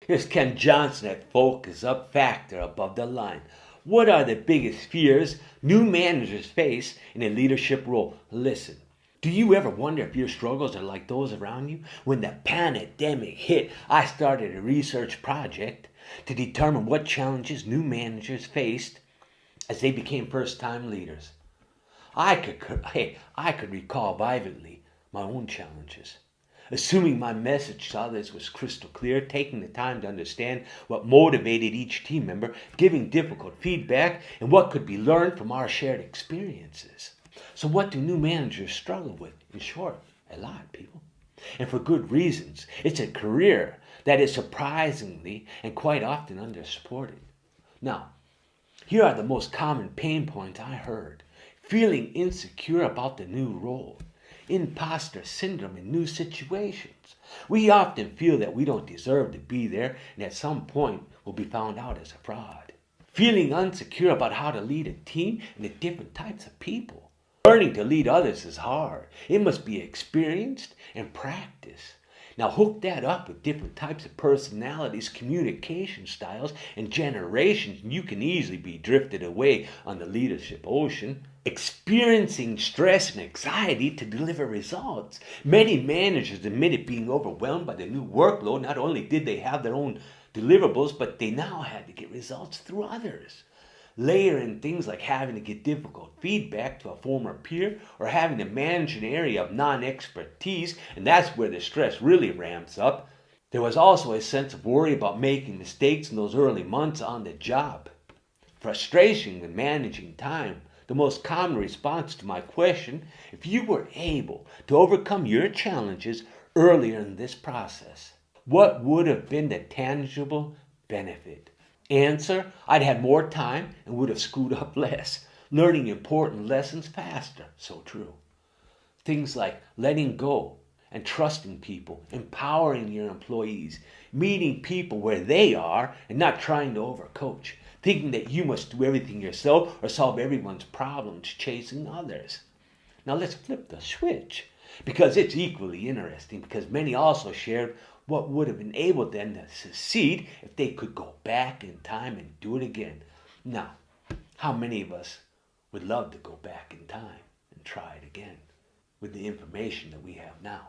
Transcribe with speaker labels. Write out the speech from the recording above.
Speaker 1: Here's Ken Johnson at FocusUp Factor above the line. What are the biggest fears new managers face in a leadership role? Listen. Do you ever wonder if your struggles are like those around you? When the pandemic hit, I started a research project to determine what challenges new managers faced as they became first-time leaders. I could recall vividly my own challenges. Assuming my message to others was crystal clear, taking the time to understand what motivated each team member, giving difficult feedback, and what could be learned from our shared experiences. So what do new managers struggle with? In short, a lot, people. And for good reasons. It's a career that is surprisingly and quite often undersupported. Now, here are the most common pain points I heard. Feeling insecure about the new role. Imposter syndrome in new situations. We often feel that we don't deserve to be there and at some point will be found out as a fraud. Feeling insecure about how to lead a team and the different types of people. Learning to lead others is hard. It must be experienced and practiced. Now hook that up with different types of personalities, communication styles, and generations, and you can easily be drifted away on the leadership ocean. Experiencing stress and anxiety to deliver results. Many managers admitted being overwhelmed by the new workload. Not only did they have their own deliverables, but they now had to get results through others. Layer in things like having to get difficult feedback to a former peer or having to manage an area of non-expertise, and that's where the stress really ramps up. There was also a sense of worry about making mistakes in those early months on the job. Frustration with managing time. The most common response to my question, if you were able to overcome your challenges earlier in this process, what would have been the tangible benefit? Answer, I'd had more time and would have screwed up less, learning important lessons faster. So true. Things like letting go and trusting people, empowering your employees, meeting people where they are and not trying to overcoach, thinking that you must do everything yourself or solve everyone's problems chasing others. Now let's flip the switch because it's equally interesting because many also shared what would have enabled them to succeed if they could go back in time and do it again. Now, how many of us would love to go back in time and try it again with the information that we have now?